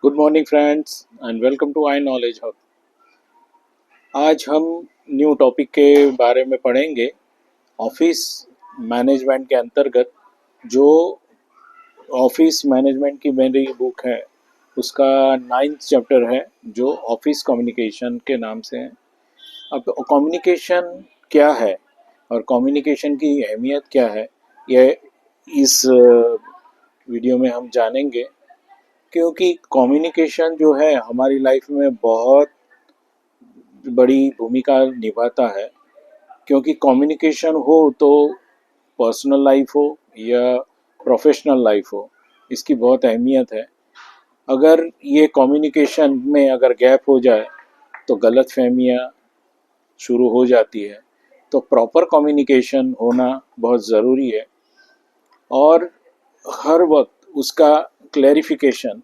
Good morning friends and welcome to I knowledge hub. आज हम new topic के बारे में पढ़ेंगे। ऑफिस मैनेजमेंट के अंतर्गत जो ऑफिस मैनेजमेंट की मेरी बुक है उसका 9th चैप्टर है जो ऑफिस कम्युनिकेशन के नाम से है। अब कम्युनिकेशन क्या है और कम्युनिकेशन की अहमियत क्या है, यह इस वीडियो में हम जानेंगे। क्योंकि कम्युनिकेशन जो है हमारी लाइफ में बहुत बड़ी भूमिका निभाता है। क्योंकि कम्युनिकेशन हो तो पर्सनल लाइफ हो या प्रोफेशनल लाइफ हो, इसकी बहुत अहमियत है। अगर ये कम्युनिकेशन में अगर गैप हो जाए तो गलत फहमियाँ शुरू हो जाती है। तो प्रॉपर कम्युनिकेशन होना बहुत ज़रूरी है और हर वक्त उसका क्लैरिफिकेशन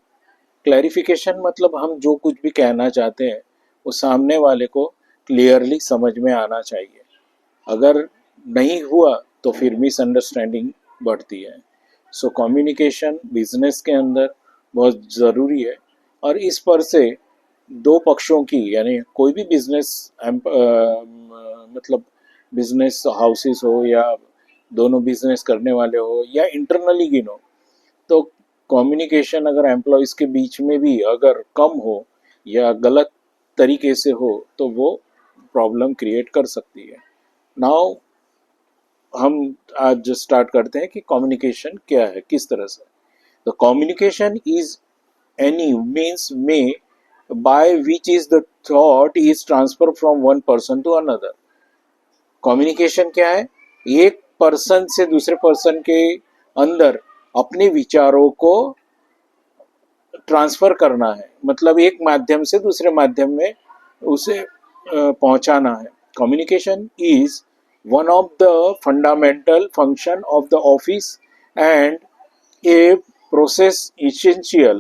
क्लैरिफिकेशन मतलब हम जो कुछ भी कहना चाहते हैं वो सामने वाले को क्लियरली समझ में आना चाहिए। अगर नहीं हुआ तो फिर मिसअंडरस्टैंडिंग बढ़ती है। सो कम्युनिकेशन बिजनेस के अंदर बहुत ज़रूरी है और इस पर से दो पक्षों की यानी कोई भी बिजनेस मतलब बिजनेस हाउसेस हो या दोनों बिजनेस करने वाले हो या इंटरनली गिनो, तो कम्युनिकेशन अगर एम्प्लॉयज़ के बीच में भी अगर कम हो या गलत तरीके से हो तो वो प्रॉब्लम क्रिएट कर सकती है। नाउ हम आज स्टार्ट करते हैं कि कम्युनिकेशन क्या है, किस तरह से। तो कम्युनिकेशन इज एनी मीन्स में by which is the thought is transfer from one person to another. Communication क्या है? एक पर्सन से दूसरे पर्सन के अंदर अपने विचारों को ट्रांसफर करना है, मतलब एक माध्यम से दूसरे माध्यम में उसे पहुंचाना है। Communication is one of the fundamental function of the office and a process essential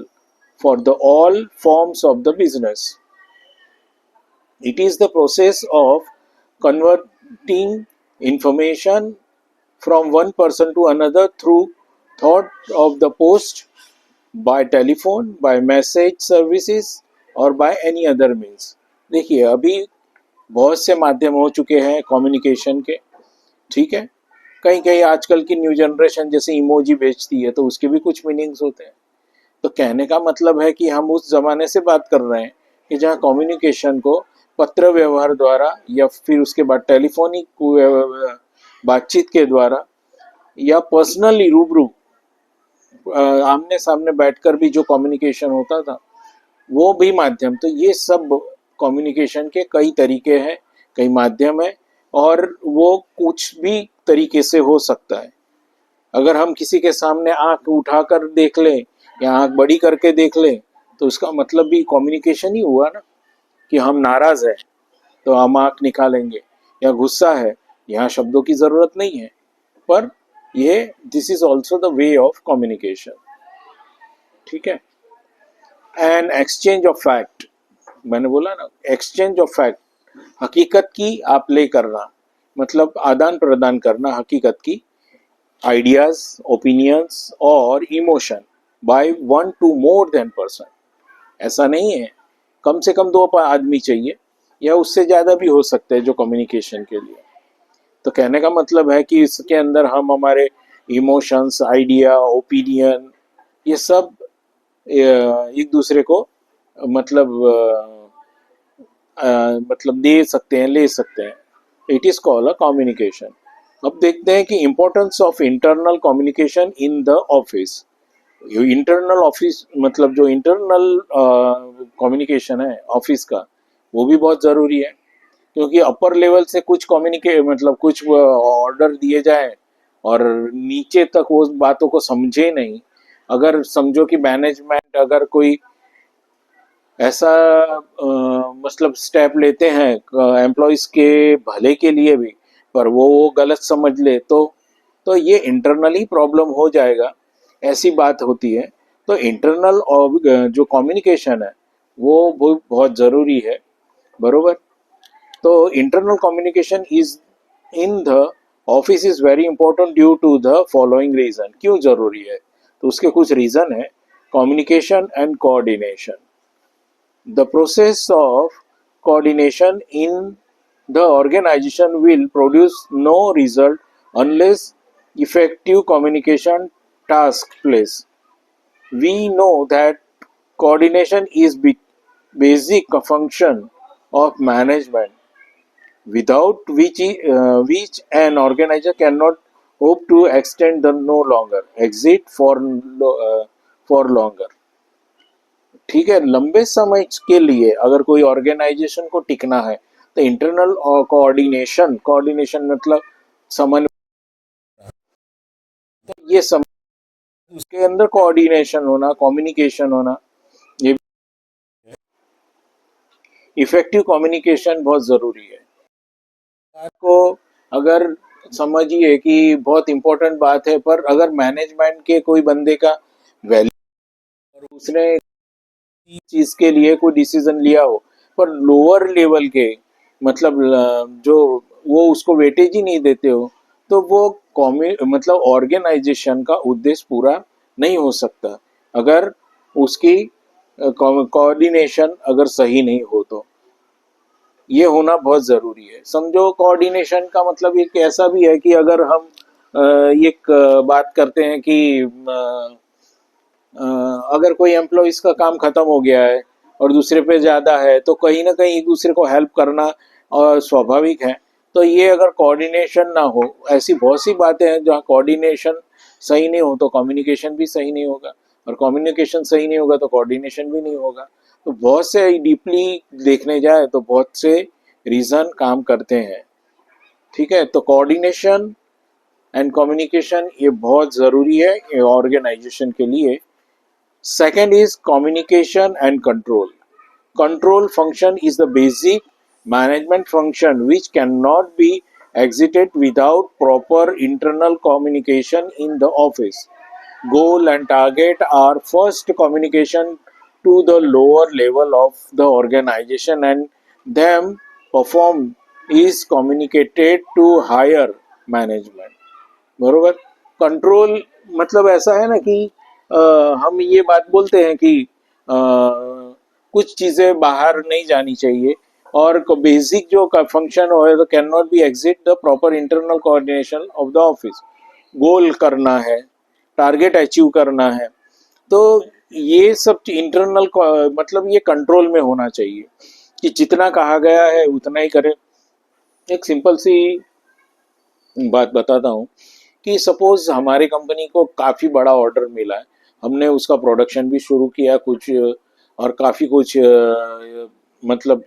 for the all forms of the business. It is the process of converting information from one person to another through thought of the post, by telephone, by message services or by any other means. देखिए अभी बहुत से माध्यम हो चुके हैं communication के, ठीक है। कहीं कहीं आजकल की न्यू जनरेशन जैसे इमोजी भेजती है तो उसके भी कुछ मीनिंग्स होते हैं। तो कहने का मतलब है कि हम उस जमाने से बात कर रहे हैं कि जहाँ कम्युनिकेशन को पत्र व्यवहार द्वारा या फिर उसके बाद टेलीफोनिक बातचीत के द्वारा या पर्सनली रूबरू आमने सामने बैठकर भी जो कम्युनिकेशन होता था वो भी माध्यम। तो ये सब कम्युनिकेशन के कई तरीके हैं, कई माध्यम है और वो कुछ भी तरीके से हो सकता है। अगर हम किसी के सामने आंख उठाकर देख लें या आंख बड़ी करके देख लें तो उसका मतलब भी कम्युनिकेशन ही हुआ ना। कि हम नाराज है तो हम आंख निकालेंगे, या गुस्सा है, यहाँ शब्दों की जरूरत नहीं है, पर ये this is also the way of communication, ठीक है। एंड एक्सचेंज ऑफ फैक्ट, मैंने बोला ना एक्सचेंज ऑफ फैक्ट, हकीकत की आप ले करना, मतलब आदान प्रदान करना हकीकत की, आइडियाज, ओपिनियंस और emotion by one two more than person. ऐसा नहीं है, कम से कम दो आदमी चाहिए या उससे ज़्यादा भी हो सकते हैं जो कम्युनिकेशन के लिए। तो कहने का मतलब है कि इसके अंदर हम हमारे इमोशंस, आइडिया, ओपिनियन, ये सब एक दूसरे को मतलब मतलब दे सकते हैं, ले सकते हैं। It is called a communication. अब देखते हैं कि importance of internal communication in the office. Internal office मतलब जो इंटरनल कम्युनिकेशन है ऑफिस का वो भी बहुत ज़रूरी है। क्योंकि अपर लेवल से कुछ कम्युनिके मतलब कुछ ऑर्डर दिए जाए और नीचे तक वो बातों को समझे नहीं। अगर समझो कि मैनेजमेंट अगर कोई ऐसा मतलब स्टेप लेते हैं एम्प्लॉयज़ के भले के लिए भी, पर वो गलत समझ ले तो ये इंटरनली प्रॉब्लम हो जाएगा, ऐसी बात होती है। तो इंटरनल जो कम्युनिकेशन है वो बहुत ज़रूरी है, बरोबर। तो internal communication is in the office is very important due to the following reason. क्यों जरूरी है? तो उसके कुछ रीजन है। communication and coordination. The process of coordination in the organization will produce no result unless effective communication takes place. We know that coordination is basic function of management, without which an organizer cannot hope to extend the no longer exit for longer. ठीक है, लंबे समय के लिए अगर कोई organisation को टिकना है तो इंटरनल कोऑर्डिनेशन, कोऑर्डिनेशन मतलब समन्वय, तो ये उसके अंदर कोऑर्डिनेशन होना, कम्युनिकेशन होना, ये इफेक्टिव कम्युनिकेशन बहुत जरूरी है। आपको अगर समझिए कि बहुत इंपॉर्टेंट बात है, पर अगर मैनेजमेंट के कोई बंदे का वैल्यू और उसने चीज के लिए कोई डिसीजन लिया हो, पर लोअर लेवल के मतलब जो वो उसको वेटेज ही नहीं देते हो, तो वो मतलब ऑर्गेनाइजेशन का उद्देश्य पूरा नहीं हो सकता अगर उसकी कोऑर्डिनेशन अगर सही नहीं हो। तो ये होना बहुत ज़रूरी है। समझो कोऑर्डिनेशन का मतलब एक ऐसा भी है कि अगर हम एक बात करते हैं कि अगर कोई एम्प्लॉइज का काम खत्म हो गया है और दूसरे पे ज़्यादा है, तो कहीं ना कहीं एक दूसरे को हेल्प करना स्वाभाविक है। तो ये अगर कोऑर्डिनेशन ना हो, ऐसी बहुत सी बातें हैं जहाँ कोऑर्डिनेशन सही नहीं हो तो कम्युनिकेशन भी सही नहीं होगा, और कम्युनिकेशन सही नहीं होगा तो कोऑर्डिनेशन भी नहीं होगा। तो बहुत से डीपली देखने जाए तो बहुत से रीज़न काम करते हैं। ठीक है, तो कोऑर्डिनेशन एंड कम्युनिकेशन ये बहुत ज़रूरी है ऑर्गेनाइजेशन के लिए। Second is communication and control. Control function is the basic management function which cannot be exited without proper internal communication in the office. Goal and target are first communication to the lower level of the organization, and then perform is communicated to higher management. बरोबर। Control मतलब ऐसा है ना कि हम ये बात बोलते हैं कि कुछ चीज़ें बाहर नहीं जानी चाहिए, और बेसिक जो फंक्शन हो तो can not be exit the proper internal coordination of the office. Goal करना है, टारगेट अचीव करना है, तो ये सब इंटरनल मतलब ये कंट्रोल में होना चाहिए कि जितना कहा गया है उतना ही करें। एक सिंपल सी बात बताता हूँ कि सपोज हमारी कंपनी को काफ़ी बड़ा ऑर्डर मिला है, हमने उसका प्रोडक्शन भी शुरू किया कुछ, और काफ़ी कुछ मतलब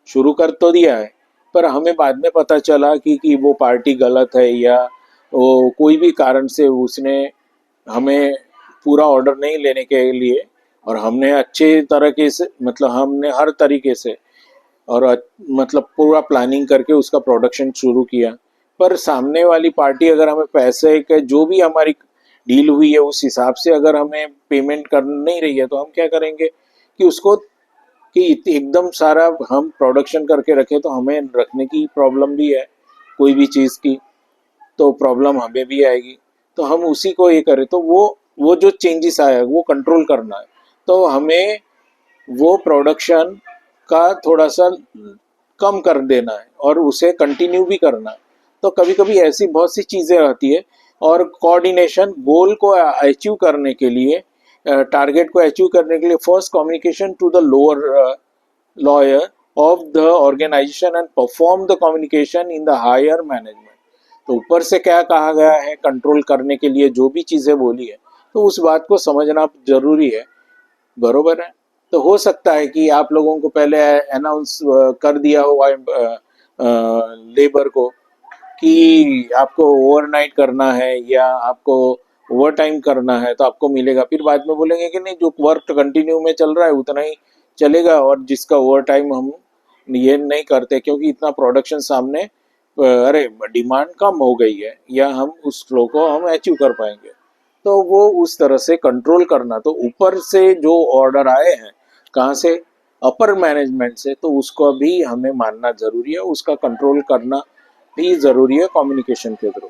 शुरू कर तो दिया है, पर हमें बाद में पता चला कि वो पार्टी गलत है, या वो कोई भी कारण से उसने हमें पूरा ऑर्डर नहीं लेने के लिए, और हमने अच्छे तरीके से मतलब हमने हर तरीके से और मतलब पूरा प्लानिंग करके उसका प्रोडक्शन शुरू किया, पर सामने वाली पार्टी अगर हमें पैसे के जो भी हमारी डील हुई है उस हिसाब से अगर हमें पेमेंट कर नहीं रही है, तो हम क्या करेंगे कि उसको कि एकदम सारा हम प्रोडक्शन करके रखें तो हमें रखने की प्रॉब्लम भी है, कोई भी चीज़ की तो प्रॉब्लम हमें भी आएगी। तो हम उसी को ये करें, तो वो जो चेंजेस आया वो कंट्रोल करना है, तो हमें वो प्रोडक्शन का थोड़ा सा कम कर देना है और उसे कंटिन्यू भी करना है। तो कभी कभी ऐसी बहुत सी चीज़ें आती है, और कोऑर्डिनेशन गोल को अचीव करने के लिए, टारगेट को अचीव करने के लिए first communication to the lower layer of the organisation and perform the communication in the higher management. तो ऊपर से क्या कहा गया है कंट्रोल करने के लिए, जो भी चीज़ें बोली है, तो उस बात को समझना जरूरी है। बरोबर है। तो हो सकता है कि आप लोगों को पहले अनाउंस कर दिया हो लेबर को कि आपको ओवरनाइट करना है या आपको ओवर टाइम करना है, तो आपको मिलेगा। फिर बाद में बोलेंगे कि नहीं, जो वर्क कंटिन्यू में चल रहा है उतना ही चलेगा, और जिसका ओवर टाइम हम ये नहीं करते क्योंकि इतना प्रोडक्शन सामने अरे डिमांड कम हो गई है, या हम उस फ्लो को हम अचीव कर पाएंगे। तो वो उस तरह से कंट्रोल करना, तो ऊपर से जो ऑर्डर आए हैं कहाँ से, अपर मैनेजमेंट से, तो उसको भी हमें मानना जरूरी है, उसका कंट्रोल करना भी जरूरी है कम्युनिकेशन के through.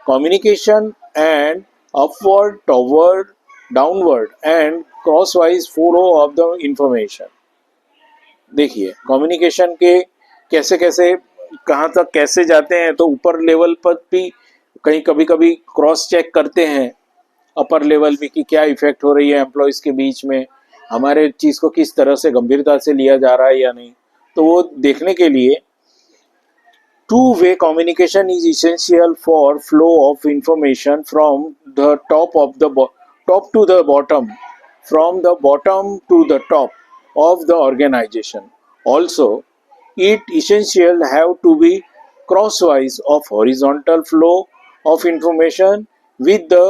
Communication and upward toward downward and crosswise flow of the information. देखिए कम्युनिकेशन के कैसे कैसे कहाँ तक कैसे जाते हैं, तो ऊपर लेवल पर भी कहीं कभी कभी क्रॉस चेक करते हैं अपर लेवल भी कि क्या इफेक्ट हो रही है एम्प्लॉयज़ के बीच में, हमारे चीज़ को किस तरह से गंभीरता से लिया जा रहा है या नहीं। तो वो देखने के लिए two-way communication is essential for flow of information from the top to the bottom, from the bottom to the top of the organization. Also, it essential have to be crosswise of horizontal flow of information with the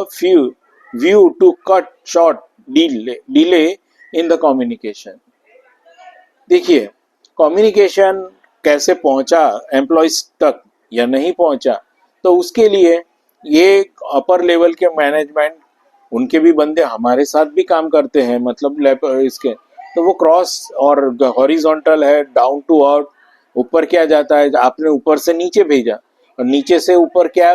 view to cut short delay in the communication. देखिए communication कैसे पहुंचा employees तक या नहीं पहुंचा, तो उसके लिए ये अपर लेवल के मैनेजमेंट उनके भी बंदे हमारे साथ भी काम करते हैं, मतलब इसके तो वो क्रॉस और हॉरिजॉन्टल है, डाउन टू अर्थ, ऊपर क्या जाता है, आपने ऊपर से नीचे भेजा और नीचे से ऊपर क्या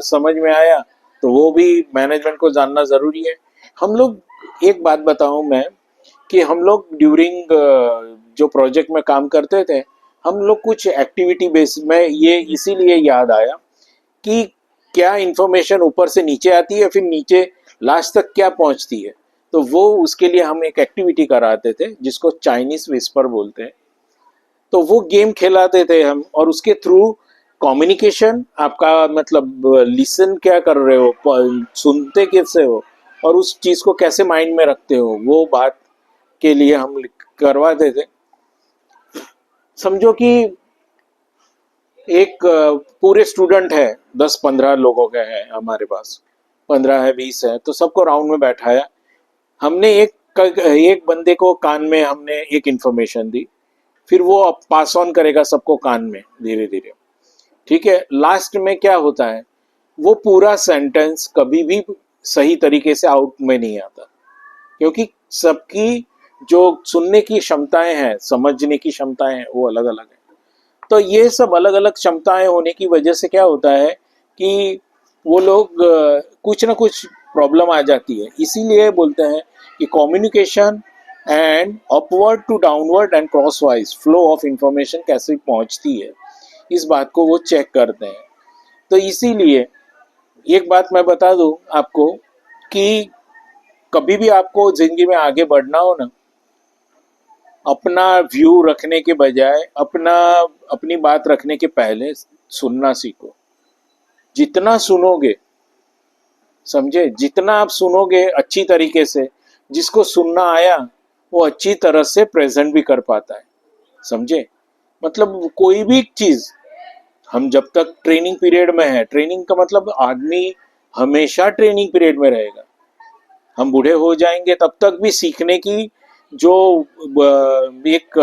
समझ में आया, तो वो भी मैनेजमेंट को जानना जरूरी है। हम लोग एक बात बताऊं मैं कि हम लोग ड्यूरिंग जो प्रोजेक्ट में काम करते थे, हम लोग कुछ एक्टिविटी बेस्ड में, ये इसीलिए याद आया कि क्या इंफॉर्मेशन ऊपर से नीचे आती है, फिर नीचे लास्ट तक क्या पहुंचती है, तो वो उसके लिए हम एक एक्टिविटी कराते थे जिसको चाइनीज विस्पर बोलते हैं। तो वो गेम खिलाते थे हम, और उसके थ्रू कम्युनिकेशन आपका मतलब लिसन क्या कर रहे हो, सुनते कैसे हो और उस चीज को कैसे माइंड में रखते हो, वो बात के लिए हम करवाते थे। समझो कि एक पूरे स्टूडेंट है, 10-15 लोगों के हैं हमारे पास, 15 है 20 है, तो सबको राउंड में बैठाया, हमने एक बंदे को कान में हमने एक इंफॉर्मेशन दी, फिर वो पास ऑन करेगा सबको कान में धीरे धीरे, ठीक है। लास्ट में क्या होता है, वो पूरा सेंटेंस कभी भी सही तरीके से आउट में नहीं आता, क्योंकि सबकी जो सुनने की क्षमताएं हैं, समझने की क्षमताएं हैं, वो अलग अलग है। तो ये सब अलग अलग क्षमताएं होने की वजह से क्या होता है कि वो लोग कुछ ना कुछ प्रॉब्लम आ जाती है। इसीलिए बोलते हैं कि communication and upward to downward and crosswise flow of information कैसे पहुंचती है, इस बात को वो चेक करते हैं। तो इसीलिए एक बात मैं बता दूं आपको कि कभी भी आपको जिंदगी में आगे बढ़ना हो ना, अपना व्यू रखने के बजाय अपनी बात रखने के पहले सुनना सीखो। जितना सुनोगे, समझे, जितना आप सुनोगे अच्छी तरीके से, जिसको सुनना आया वो अच्छी तरह से प्रेजेंट भी कर पाता है, समझे। मतलब कोई भी चीज, हम जब तक ट्रेनिंग पीरियड में है, ट्रेनिंग का मतलब आदमी हमेशा ट्रेनिंग पीरियड में रहेगा। हम बूढ़े हो जाएंगे तब तक भी सीखने की जो एक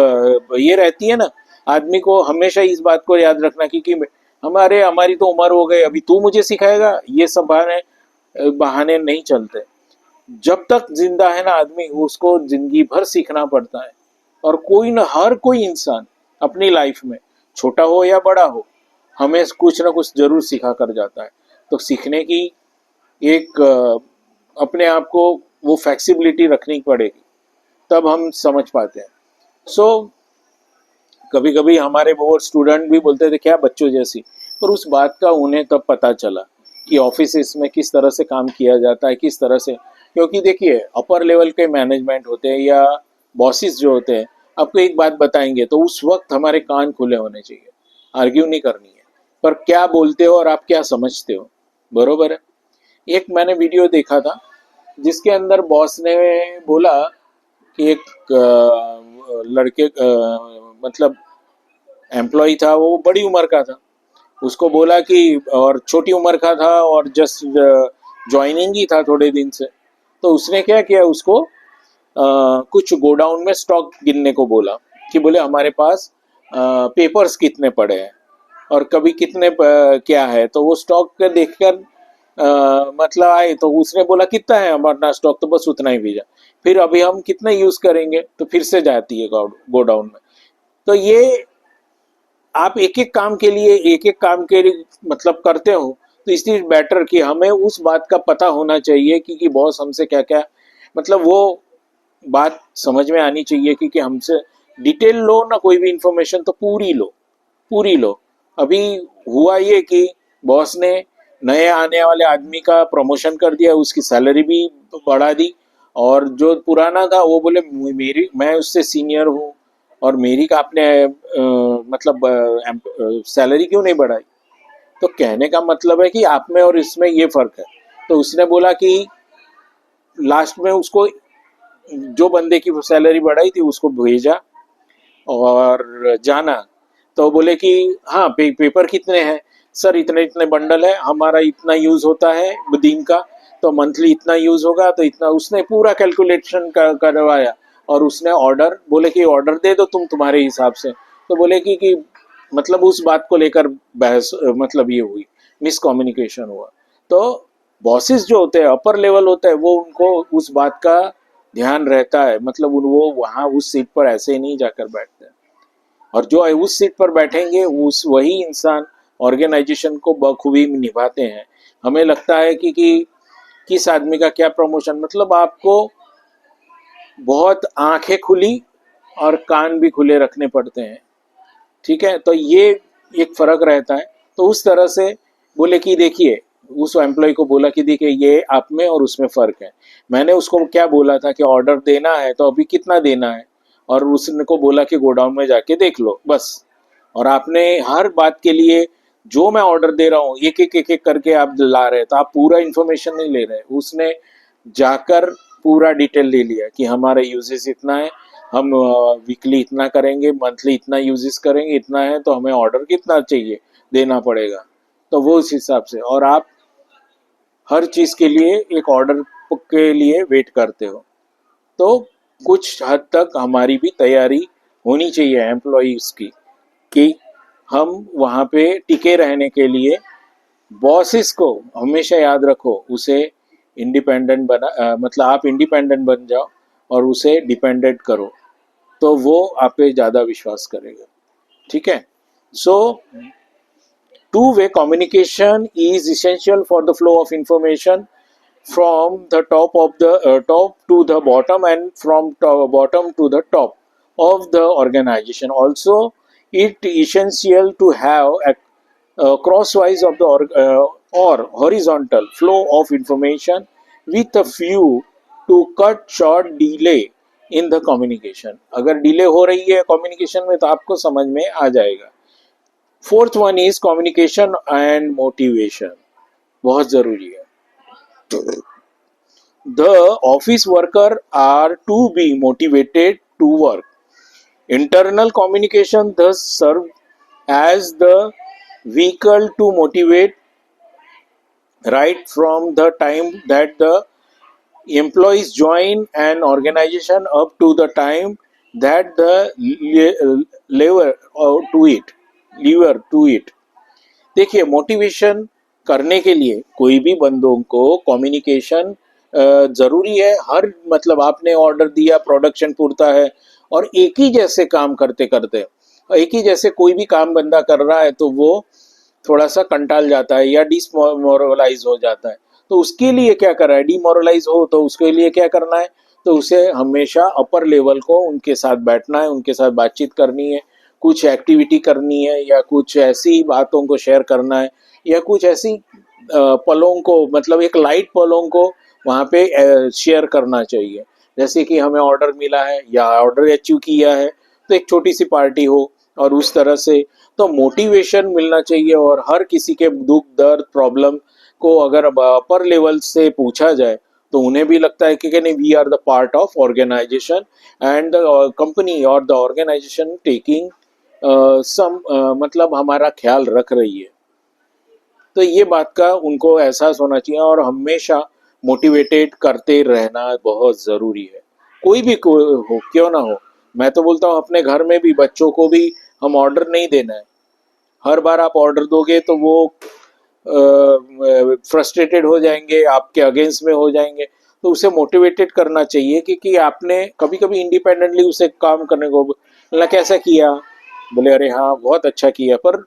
ये रहती है ना, आदमी को हमेशा इस बात को याद रखना कि हमारी तो उम्र हो गई, अभी तू मुझे सिखाएगा, ये सब बहाने नहीं चलते। जब तक जिंदा है ना आदमी, उसको जिंदगी भर सीखना पड़ता है। और हर कोई इंसान अपनी लाइफ में, छोटा हो या बड़ा हो, हमें कुछ ना कुछ जरूर सिखा कर जाता है। तो सीखने की एक अपने आप को वो फ्लेक्सिबिलिटी रखनी पड़ेगी, तब हम समझ पाते हैं। सो कभी कभी हमारे वो स्टूडेंट भी बोलते थे क्या बच्चों जैसी, पर उस बात का उन्हें तब पता चला कि ऑफिस में किस तरह से काम किया जाता है, किस तरह से। क्योंकि देखिए अपर लेवल के मैनेजमेंट होते हैं या बॉसेस जो होते हैं, आपको एक बात बताएंगे तो उस वक्त हमारे कान खुले होने चाहिए, आर्ग्यू नहीं करनी है, पर क्या बोलते हो और आप क्या समझते हो, बरोबर है। एक मैंने वीडियो देखा था जिसके अंदर बॉस ने बोला कि एक लड़के मतलब एम्प्लॉय था, वो बड़ी उम्र का था, उसको बोला कि, और छोटी उम्र का था और जस्ट ज्वाइनिंग ही था थोड़े दिन से, तो उसने क्या किया, उसको कुछ गोडाउन में स्टॉक गिनने को बोला कि बोले हमारे पास पेपर्स कितने पड़े हैं और कभी कितने क्या है, तो वो स्टॉक देखकर मतलब आए, तो उसने बोला कितना है हमारा स्टॉक, तो बस उतना ही भेजा। फिर अभी हम कितना यूज करेंगे, तो फिर से जाती है गोडाउन में। तो ये आप एक एक काम के लिए मतलब करते हो, तो इसलिए बेटर कि हमें उस बात का पता होना चाहिए कि बॉस हमसे क्या क्या, मतलब वो बात समझ में आनी चाहिए कि हमसे डिटेल लो ना, कोई भी इंफॉर्मेशन तो पूरी लो, पूरी लो। अभी हुआ ये कि बॉस ने नए आने वाले आदमी का प्रमोशन कर दिया, उसकी सैलरी भी बढ़ा दी, और जो पुराना था वो बोले मेरी, मैं उससे सीनियर हूँ और मेरी का आपने मतलब सैलरी क्यों नहीं बढ़ाई। तो कहने का मतलब है कि आप में और इसमें ये फर्क है। तो उसने बोला कि लास्ट में उसको जो बंदे की सैलरी बढ़ाई थी उसको भेजा और जाना। तो बोले कि हाँ पेपर कितने हैं सर, इतने इतने बंडल है, हमारा इतना यूज होता है दिन का, तो मंथली इतना यूज होगा, तो इतना उसने पूरा कैलकुलेशन करवाया। और उसने ऑर्डर बोले कि ऑर्डर दे दो तुम तुम्हारे हिसाब से। तो बोले कि मतलब उस बात को लेकर बहस, मतलब ये हुई, मिसकम्युनिकेशन हुआ। तो बॉसेस जो होते हैं, अपर लेवल होता है, वो उनको उस बात का ध्यान रहता है, मतलब वो वहाँ उस सीट पर ऐसे ही नहीं जाकर बैठते हैं। और जो उस सीट पर बैठेंगे उस वही इंसान ऑर्गेनाइजेशन को बखूबी निभाते हैं। हमें लगता है कि किस आदमी का क्या प्रमोशन, मतलब आपको बहुत आंखें खुली और कान भी खुले रखने पड़ते हैं, ठीक है। तो ये एक फर्क रहता है। तो उस तरह से बोले कि देखिए, उस एम्प्लॉय को बोला कि देखिए ये आप में और उसमें फर्क है। मैंने उसको क्या बोला था कि ऑर्डर देना है तो अभी कितना देना है, और उसने को बोला कि गोडाउन में जाके देख लो बस। और आपने हर बात के लिए जो मैं ऑर्डर दे रहा हूँ एक एक एक एक करके आप ला रहे हैं, तो आप पूरा इंफॉर्मेशन नहीं ले रहे। उसने जाकर पूरा डिटेल ले लिया कि हमारा यूजेस इतना है, हम वीकली इतना करेंगे, मंथली इतना यूजेस करेंगे, इतना है, तो हमें ऑर्डर कितना चाहिए देना पड़ेगा। तो वो उस हिसाब से, और आप हर चीज़ के लिए एक ऑर्डर के लिए वेट करते हो। तो कुछ हद तक हमारी भी तैयारी होनी चाहिए एम्प्लॉयज़ की, कि हम वहाँ पे टिके रहने के लिए बॉसेस को हमेशा याद रखो, उसे इंडिपेंडेंट बना, मतलब आप इंडिपेंडेंट बन जाओ और उसे डिपेंडेंट करो, तो वो आप पे ज़्यादा विश्वास करेगा, ठीक है। सो two-way communication is essential for the flow of information from the top to the bottom, and from bottom to the top of the organization. Also, it essential to have a crosswise of the or horizontal flow of information with a few to cut short delay in the communication. अगर delay हो रही है communication में तो आपको समझ में आ जाएगा। Fourth one is communication and motivation, बहुत जरूरी है। The office worker are to be motivated to work. Internal communication thus serve as the vehicle to motivate right from the time that the employees join an organization up to the time that the lever to it। देखिए, motivation करने के लिए कोई भी बंदों को communication जरूरी है। हर मतलब आपने ऑर्डर दिया, प्रोडक्शन पूरता है, और एक ही जैसे काम करते करते, एक ही जैसे कोई भी काम बंदा कर रहा है तो वो थोड़ा सा कंटाल जाता है या डिसमोरलाइज हो जाता है। तो उसके लिए क्या करा है, डिमोरलाइज हो तो उसके लिए क्या करना है, तो उसे हमेशा अपर लेवल को उनके साथ बैठना है, उनके साथ बातचीत करनी है, कुछ एक्टिविटी करनी है, या कुछ ऐसी बातों को शेयर करना है, या कुछ ऐसी पलों को, मतलब एक लाइट पलों को वहाँ पे शेयर करना चाहिए। जैसे कि हमें ऑर्डर मिला है या ऑर्डर अचीव किया है, तो एक छोटी सी पार्टी हो, और उस तरह से तो मोटिवेशन मिलना चाहिए। और हर किसी के दुख दर्द प्रॉब्लम को अगर अपर लेवल से पूछा जाए तो उन्हें भी लगता है कि नहीं, we are the part of organisation and the company और द ऑर्गेनाइजेशन टेकिंग सम, मतलब हमारा ख्याल रख रही है। तो ये बात का उनको एहसास होना चाहिए, और हमेशा मोटिवेटेड करते रहना बहुत ज़रूरी है। कोई भी हो, क्यों ना हो। मैं तो बोलता हूँ अपने घर में भी बच्चों को भी हम ऑर्डर नहीं देना है। हर बार आप ऑर्डर दोगे तो वो फ्रस्ट्रेटेड हो जाएंगे, आपके अगेंस्ट में हो जाएंगे। तो उसे मोटिवेटेड करना चाहिए कि आपने कभी कभी इंडिपेंडेंटली उसे काम करने को बोला, कैसा किया, बोले अरे हाँ बहुत अच्छा किया, पर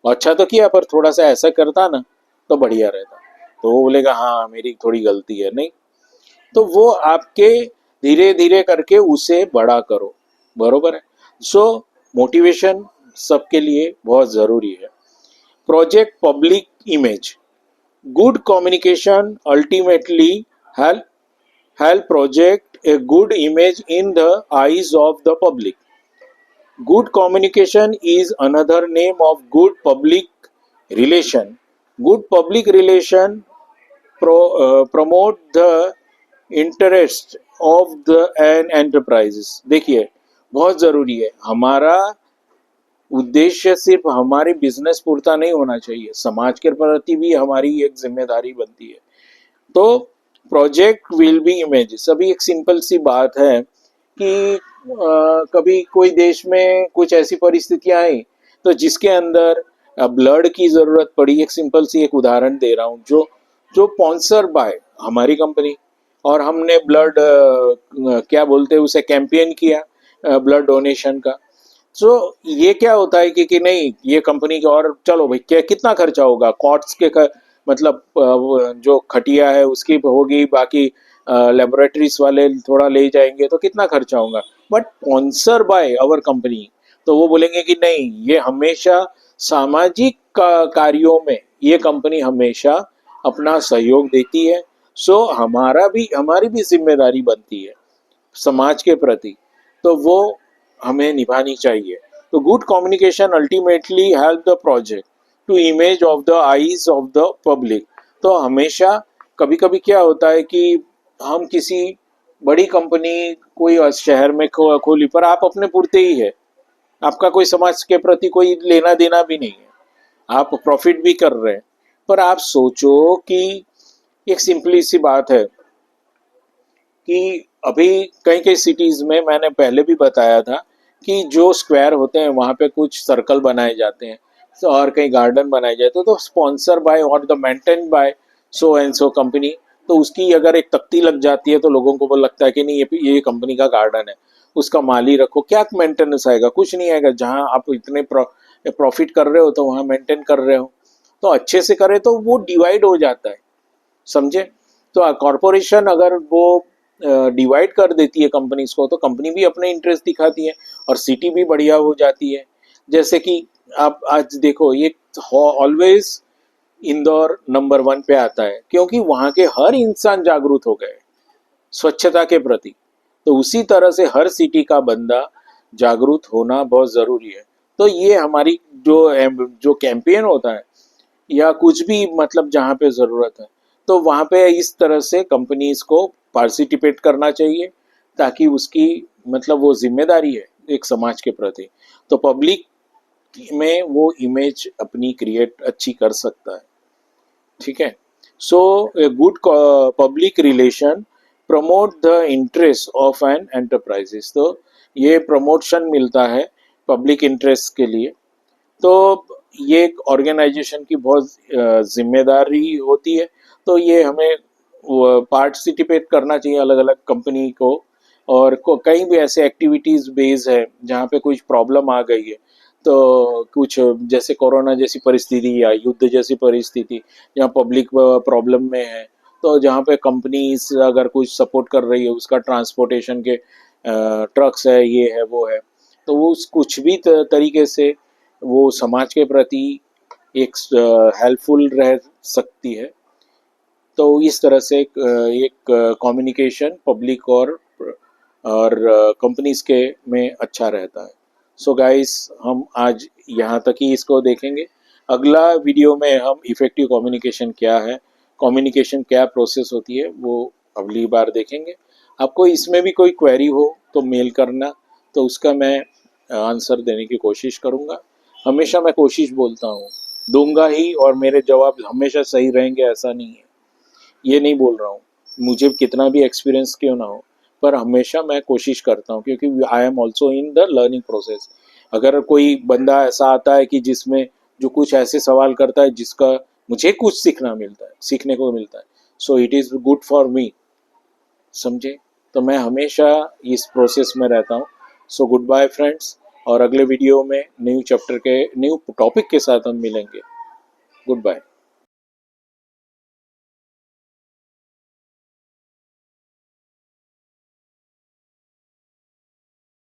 अच्छा तो किया पर थोड़ा सा ऐसा करता ना, तो बढ़िया रहता। तो वो बोलेगा हाँ मेरी थोड़ी गलती है, नहीं तो वो आपके धीरे धीरे करके उसे बड़ा करो, बरोबर है। सो मोटिवेशन सबके लिए बहुत ज़रूरी है। Project public image, good communication ultimately help project a good image in the eyes of the public. Good communication is another name of good public relation. Good public relation promote the interest of the an enterprises. देखिए बहुत ज़रूरी है, हमारा उद्देश्य सिर्फ हमारे business पूरता नहीं होना चाहिए, समाज के प्रति भी हमारी एक जिम्मेदारी बनती है। तो प्रोजेक्ट विल बी इमेजेस, अभी एक सिंपल सी बात है कि कभी कोई देश में कुछ ऐसी परिस्थितियां आई तो जिसके अंदर ब्लड की ज़रूरत पड़ी। एक सिंपल सी एक उदाहरण दे रहा हूँ, जो जो स्पॉन्सर बाय हमारी कंपनी, और हमने ब्लड क्या बोलते हैं उसे कैंपेन किया ब्लड डोनेशन का। सो ये क्या होता है कि नहीं ये कंपनी का, और चलो भाई क्या कितना खर्चा होगा, कॉट्स के मतलब जो खटिया है उसकी होगी, बाकी लेबोरेटरीज वाले थोड़ा ले जाएंगे तो कितना खर्चा होगा, but sponsor by our company तो वो बोलेंगे कि नहीं ये हमेशा सामाजिक कार्यों में ये कंपनी हमेशा अपना सहयोग देती है। सो हमारी भी जिम्मेदारी बनती है समाज के प्रति, तो वो हमें निभानी चाहिए। तो good communication ultimately help the project to image of the eyes of the public. तो हमेशा कभी कभी क्या होता है कि हम किसी बड़ी कंपनी कोई शहर में खोली, पर आप अपने पुरते ही है, आपका कोई समाज के प्रति कोई लेना देना भी नहीं है, आप प्रॉफिट भी कर रहे हैं। पर आप सोचो कि एक सिंपली सी बात है कि अभी कई कई सिटीज़ में मैंने पहले भी बताया था कि जो स्क्वायर होते हैं वहाँ पे कुछ सर्कल बनाए जाते हैं और कहीं गार्डन बनाए जाते हैं, तो स्पॉन्सर बाय और the maintain by so and so company, तो उसकी अगर एक तख्ती लग जाती है तो लोगों को लगता है कि नहीं ये कंपनी का गार्डन है, उसका माली रखो, क्या मेंटेनेंस आएगा, कुछ नहीं आएगा। जहाँ आप इतने प्रॉफिट कर रहे हो तो वहाँ मेंटेन कर रहे हो, तो अच्छे से करे तो वो डिवाइड हो जाता है, समझे। तो कॉरपोरेशन अगर वो डिवाइड कर देती है कंपनीज को तो कंपनी भी अपने इंटरेस्ट दिखाती है और सिटी भी बढ़िया हो जाती है। जैसे कि आप आज देखो ये ऑलवेज इंदौर नंबर 1 पे आता है क्योंकि वहाँ के हर इंसान जागरूक हो गए स्वच्छता के प्रति। तो उसी तरह से हर सिटी का बंदा जागरूक होना बहुत ज़रूरी है। तो ये हमारी जो कैंपेन होता है या कुछ भी मतलब जहाँ पे ज़रूरत है तो वहाँ पे इस तरह से कंपनीज को पार्टिसिपेट करना चाहिए ताकि उसकी मतलब वो जिम्मेदारी है एक समाज के प्रति, तो पब्लिक में वो इमेज अपनी क्रिएट अच्छी कर सकता है। ठीक है। So a good public relation promote the interest of an enterprises, तो ये प्रमोशन मिलता है पब्लिक इंटरेस्ट के लिए। तो ये एक ऑर्गेनाइजेशन की बहुत जिम्मेदारी होती है, तो ये हमें पार्टिसिपेट करना चाहिए अलग अलग कंपनी को। और कहीं भी ऐसे एक्टिविटीज़ बेस है जहाँ पे कुछ प्रॉब्लम आ गई है, तो कुछ जैसे कोरोना जैसी परिस्थिति या युद्ध जैसी परिस्थिति जहाँ पब्लिक प्रॉब्लम में है, तो जहाँ पे कंपनीज अगर कुछ सपोर्ट कर रही है उसका ट्रांसपोर्टेशन के ट्रक्स है ये है वो है, तो वो कुछ भी तरीके से वो समाज के प्रति एक हेल्पफुल रह सकती है। तो इस तरह से एक कम्युनिकेशन पब्लिक और कंपनीज के में अच्छा रहता है। सो गाइस हम आज यहाँ तक ही इसको देखेंगे। अगला वीडियो में हम इफ़ेक्टिव कम्युनिकेशन क्या है, कम्युनिकेशन क्या प्रोसेस होती है, वो अगली बार देखेंगे। आपको इसमें भी कोई क्वेरी हो तो मेल करना, तो उसका मैं आंसर देने की कोशिश करूँगा। हमेशा मैं कोशिश बोलता हूँ, दूंगा ही, और मेरे जवाब हमेशा सही रहेंगे ऐसा नहीं है, ये नहीं बोल रहा हूँ मुझे कितना भी एक्सपीरियंस क्यों ना हो, पर हमेशा मैं कोशिश करता हूँ क्योंकि I am also in the learning process. अगर कोई बंदा ऐसा आता है कि जिसमें जो कुछ ऐसे सवाल करता है जिसका मुझे कुछ सीखने को मिलता है, so it is good for me, समझे। तो मैं हमेशा इस प्रोसेस में रहता हूँ। सो गुड बाय फ्रेंड्स, और अगले वीडियो में न्यू चैप्टर के न्यू टॉपिक के साथ हम मिलेंगे। Good bye.